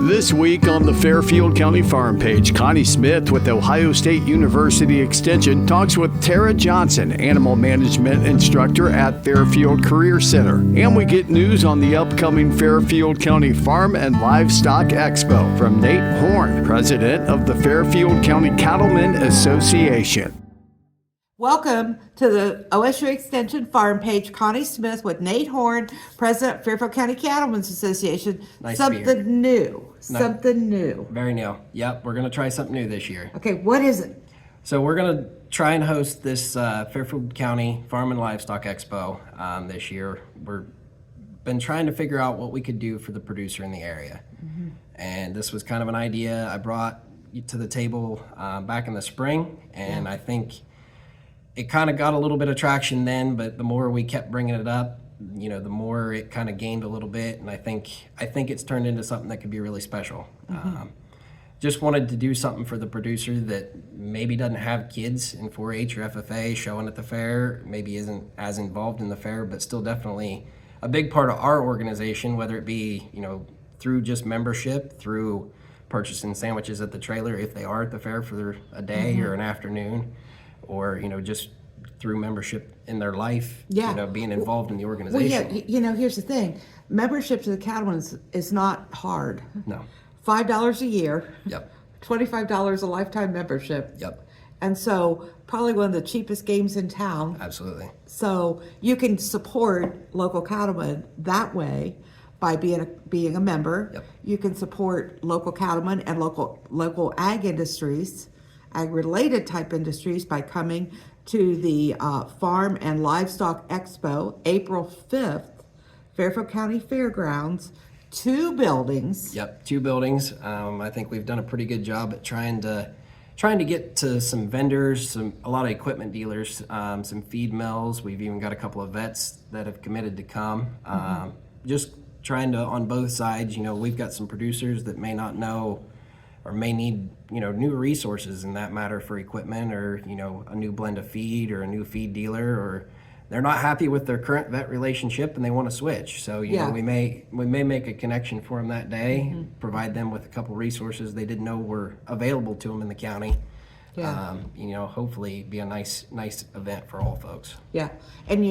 This week on the Fairfield County Farm Page, Connie Smith with Ohio State University Extension talks with Tarrah Johnson, Animal Management Instructor at Fairfield Career Center. And we get news on the upcoming Fairfield County Farm and Livestock Expo from Nate Horn, President of the Fairfield County Cattlemen Association. Welcome to the OSU Extension Farm Page. Connie Smith with Nate Horn, President of Fairfield County Cattlemen Association. Nice to be here. Something new. Very new. Yep, we're going to try something new this year. Okay, what is it? So we're going to try and host this Fairfield County Farm and Livestock Expo this year. We've been trying to figure out what we could do for the producer in the area. Mm-hmm. And this was kind of an idea I brought to the table back in the spring, and I think it kind of got a little bit of traction then, but the more we kept bringing it up, the more it kind of gained a little bit, and I think it's turned into something that could be really special. Mm-hmm. Just wanted to do something for the producer that maybe doesn't have kids in 4-H or FFA showing at the fair, maybe isn't as involved in the fair, but still definitely a big part of our organization, whether it be, through just membership, through purchasing sandwiches at the trailer if they are at the fair for a day mm-hmm. or an afternoon, or just through membership in their life, being involved in the organization. Well, here's the thing. Membership to the Cattlemen is not hard. No. $5 a year. Yep. $25 a lifetime membership. Yep. And so probably one of the cheapest games in town. Absolutely. So you can support local cattlemen that way by being a member. Yep. You can support local cattlemen and local ag industries, ag-related type industries, by coming to the Farm and Livestock Expo, April 5th, Fairfield County Fairgrounds, 2 buildings. Yep, 2 buildings. I think we've done a pretty good job at trying to get to some vendors, a lot of equipment dealers, some feed mills. We've even got a couple of vets that have committed to come. Mm-hmm. Just trying to, on both sides, we've got some producers that may not know or may need, new resources in that matter for equipment, or, a new blend of feed or a new feed dealer, or they're not happy with their current vet relationship and they want to switch. So, we may make a connection for them that day, mm-hmm. provide them with a couple resources they didn't know were available to them in the county. Yeah. Hopefully be a nice event for all folks. Yeah. And,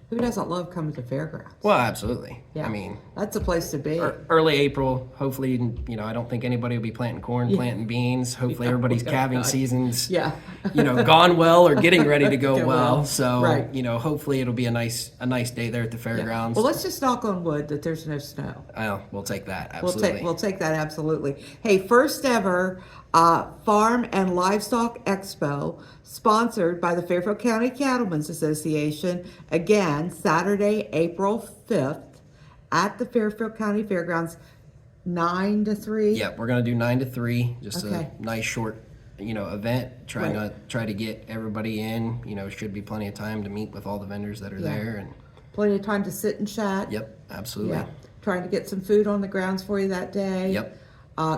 who doesn't love coming to fairgrounds? Well, absolutely. Yeah. That's a place to be. Early April, hopefully, I don't think anybody will be planting corn, planting beans. Hopefully everybody's calving season's, gone well or getting ready to go well. So, right. Hopefully it'll be a nice day there at the fairgrounds. Yeah. Well, let's just knock on wood that there's no snow. We'll take that, absolutely. We'll take that, absolutely. Hey, first ever Farm and Livestock Expo, sponsored by the Fairfield County Cattlemen Association. Again, Saturday, April 5th at the Fairfield County Fairgrounds, 9 to 3. Yeah, we're going to do 9 to 3, just a nice short, event, try to get everybody in. Should be plenty of time to meet with all the vendors that are there. And plenty of time to sit and chat. Yep, absolutely. Yeah, trying to get some food on the grounds for you that day. Yep.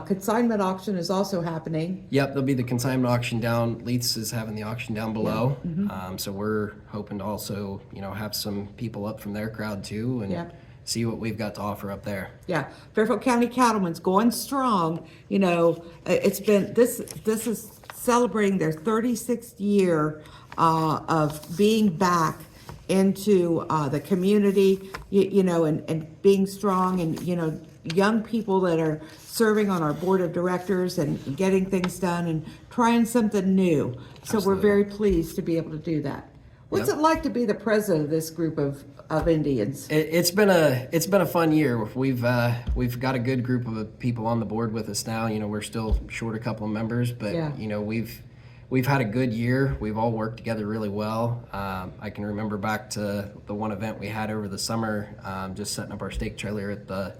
Consignment auction is also happening. Yep, there'll be the consignment auction down. Leith's is having the auction down below. Yeah. Mm-hmm. So we're hoping to also, have some people up from their crowd too, and see what we've got to offer up there. Yeah, Fairfield County Cattlemen's going strong. It's been this is celebrating their 36th year of being back into the community, and being strong, and young people that are serving on our board of directors and getting things done and trying something new. So Absolutely. We're very pleased to be able to do that. What's it like to be the president of this group of Indians? It's been a fun year. We've got a good group of people on the board with us now. We're still short a couple of members, but we've had a good year. We've all worked together really well. I can remember back to the one event we had over the summer, just setting up our stake trailer at the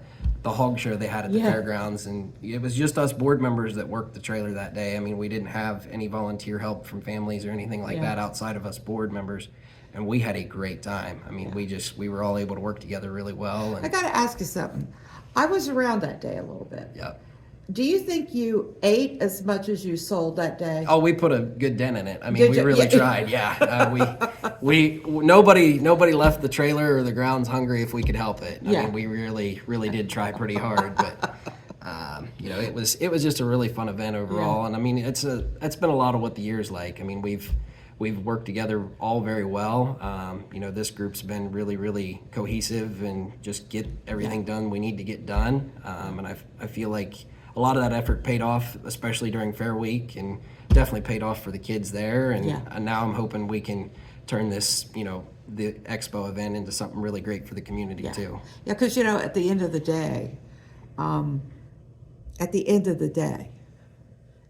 hog show they had at the fairgrounds, and it was just us board members that worked the trailer that day. We didn't have any volunteer help from families or anything like that outside of us board members, and we had a great time. We were all able to work together really well. And I got to ask you something. I was around that day a little bit. Yeah. Do you think you ate as much as you sold that day? Oh, we put a good dent in it. We really tried. Yeah, nobody left the trailer or the grounds hungry if we could help it. We really did try pretty hard, but you know, it was just a really fun event overall. And I mean, it's been a lot of what the year's like. I mean, we've worked together all very well. You know, this group's been really, really cohesive and just get everything done we need to get done. And I feel like a lot of that effort paid off, especially during Fair Week, and definitely paid off for the kids there. And now I'm hoping we can turn this, you know, the Expo event into something really great for the community too. Yeah, because, you know, at the end of the day,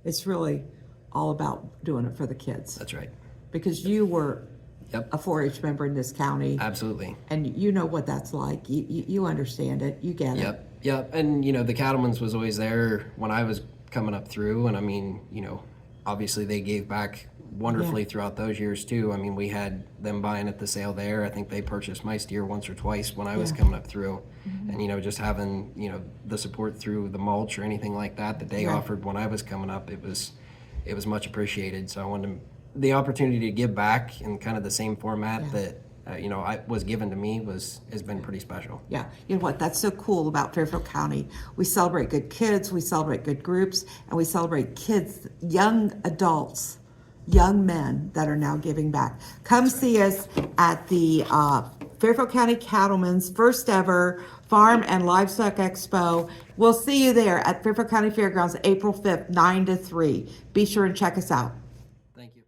it's really all about doing it for the kids. That's right. Because you were a 4-H member in this county. Absolutely. And you know what that's like. You understand it. You get it. Yep. And, you know, the Cattlemen's was always there when I was coming up through. And I mean, you know, obviously they gave back wonderfully throughout those years too. I mean, we had them buying at the sale there. I think they purchased my steer once or twice when I was coming up through. And, you know, just having, you know, the support through the mulch or anything like that they offered when I was coming up, it was much appreciated. So I wanted the opportunity to give back in kind of the same format that you know, was given to me has been pretty special. Yeah, you know what? That's so cool about Fairfield County. We celebrate good kids, we celebrate good groups, and we celebrate kids, young adults, young men that are now giving back. Come see us at the Fairfield County Cattlemen's first ever Farm and Livestock Expo. We'll see you there at Fairfield County Fairgrounds, April 5th, 9 to 3. Be sure and check us out. Thank you.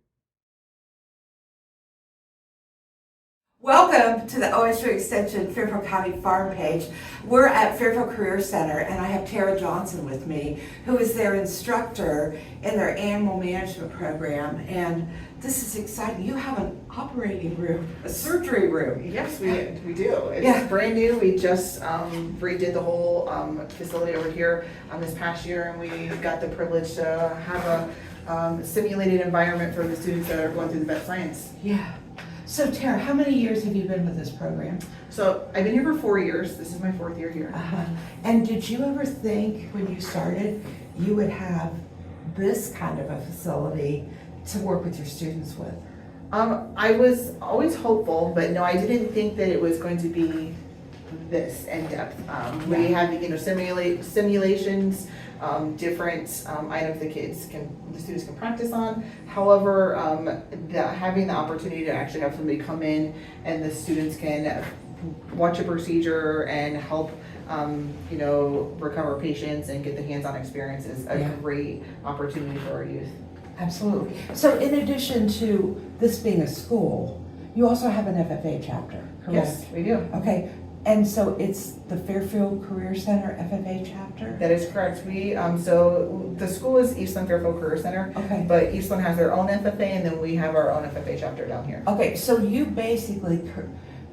Welcome to the OSU Extension Fairfield County Farm Page. We're at Fairfield Career Center, and I have Tarrah Johnson with me, who is their instructor in their animal management program. And this is exciting. You have an operating room, a surgery room. Yes, we do. It's brand new. We just redid the whole facility over here this past year, and we got the privilege to have a simulated environment for the students that are going through the vet science. Yeah. So Tarrah, how many years have you been with this program? So I've been here for 4 years. This is my 4th year here. And did you ever think when you started you would have this kind of a facility to work with your students with? I was always hopeful, but no, I didn't think that it was going to be this in depth. We have, you know, simulations, different items the students can practice on. However, having the opportunity to actually have somebody come in and the students can watch a procedure and help you know, recover patients and get the hands-on experience is a great opportunity for our youth. Absolutely. So in addition to this being a school, you also have an FFA chapter, correct? Yes, we do. Okay. And so it's the Fairfield Career Center FFA chapter? That is correct. We so the school is Eastland Fairfield Career Center, but Eastland has their own FFA, and then we have our own FFA chapter down here. Okay, so you basically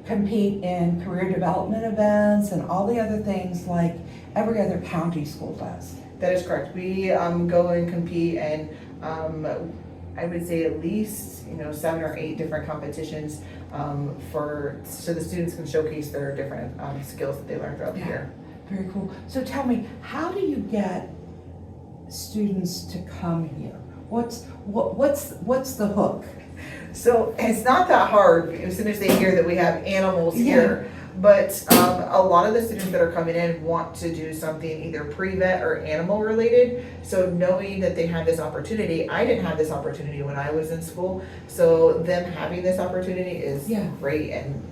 compete in career development events and all the other things like every other county school does. That is correct. We go and compete, and I would say at least 7 or 8 different competitions so the students can showcase their different skills that they learn throughout the year. Very cool. So tell me, how do you get students to come here? What's the hook? So it's not that hard as soon as they hear that we have animals here. But a lot of the students that are coming in want to do something either pre-vet or animal related. So knowing that they have this opportunity, I didn't have this opportunity when I was in school. So them having this opportunity is great, and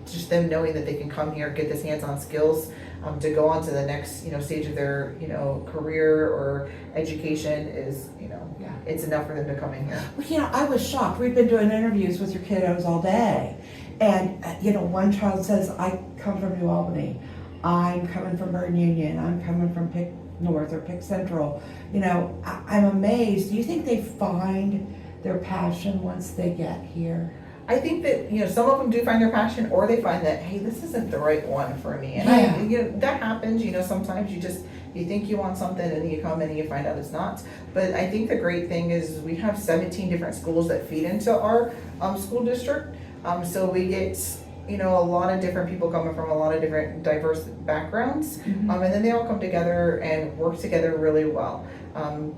just them knowing that they can come here, get this hands-on skills to go on to the next stage of their career or education is it's enough for them to come in here. Well, I was shocked. We've been doing interviews with your kiddos all day. And, one child says, I come from New Albany, I'm coming from Burton Union, I'm coming from Pick North or Pick Central. I'm amazed. Do you think they find their passion once they get here? I think that, some of them do find their passion, or they find that, hey, this isn't the right one for me. And that happens, sometimes you think you want something and then you come in and you find out it's not. But I think the great thing is we have 17 different schools that feed into our school district. So we get, a lot of different people coming from a lot of different diverse backgrounds. And then they all come together and work together really well.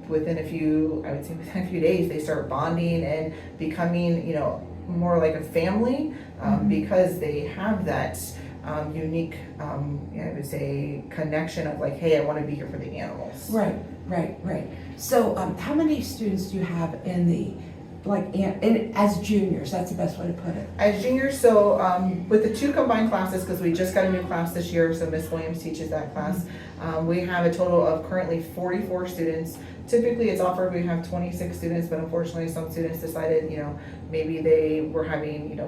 Within a few days, they start bonding and becoming, more like a family because they have that unique, I would say, connection of like, hey, I want to be here for the animals. Right. So, how many students do you have in the, as juniors? That's the best way to put it. As juniors, so with the 2 combined classes, because we just got a new class this year, so Miss Williams teaches that class, we have a total of currently 44 students. Typically it's offered, we have 26 students, but unfortunately some students decided, maybe they were having,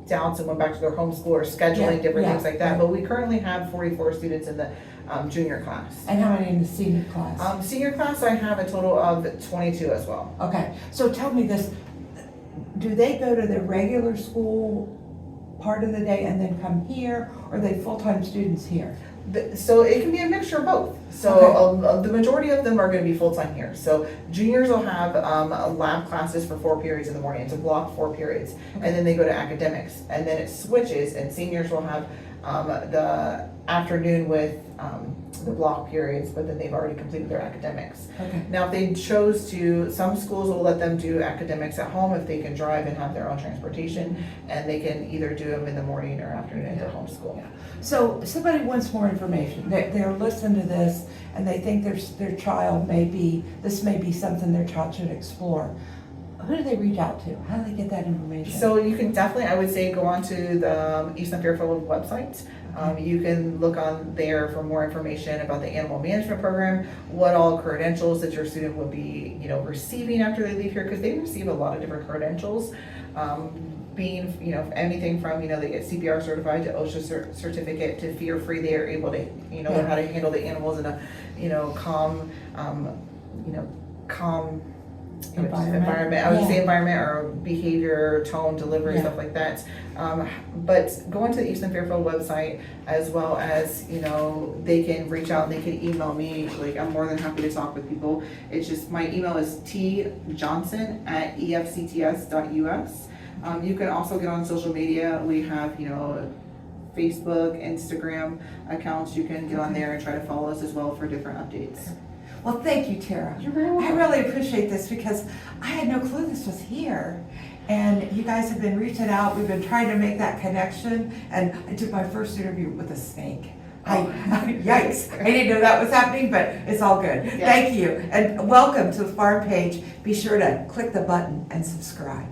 doubts and went back to their home school or scheduling, different things like that. Right. But we currently have 44 students in the junior class. And how many in the senior class? Senior class, I have a total of 22 as well. Okay, so tell me this, do they go to their regular school part of the day and then come here, or are they full-time students here? So it can be a mixture of both. So the majority of them are going to be full-time here. So juniors will have lab classes for 4 periods in the morning. It's a block 4 periods. And then they go to academics. And then it switches, and seniors will have the afternoon with the block periods, but then they've already completed their academics. Okay. Now, if they chose to, some schools will let them do academics at home if they can drive and have their own transportation, and they can either do them in the morning or afternoon at their home school. So somebody wants more information. They're listening to this and they think their child this may be something their child should explore. Who do they reach out to? How do they get that information? So you can definitely, I would say, go on to the Eastern Fairfield website. You can look on there for more information about the animal management program, what all credentials that your student will be, receiving after they leave here, because they receive a lot of different credentials. Being, anything from, they get CPR certified to OSHA certificate to fear-free. They are able to, learn how to handle the animals in a, calm, calm environment. I would say environment or behavior, tone, delivery, stuff like that. But going to the Eastern Fairfield website, as well as, they can reach out and they can email me. Like, I'm more than happy to talk with people. It's just, my email is tjohnson@efcts.us. You can also get on social media. We have, Facebook, Instagram accounts. You can get on there and try to follow us as well for different updates. Well, thank you, Tarrah. You're very welcome. I really appreciate this because I had no clue this was here. And you guys have been reaching out. We've been trying to make that connection. And I did my first interview with a snake. Yikes. I didn't know that was happening, but it's all good. Yeah. Thank you. And welcome to the Farm Page. Be sure to click the button and subscribe.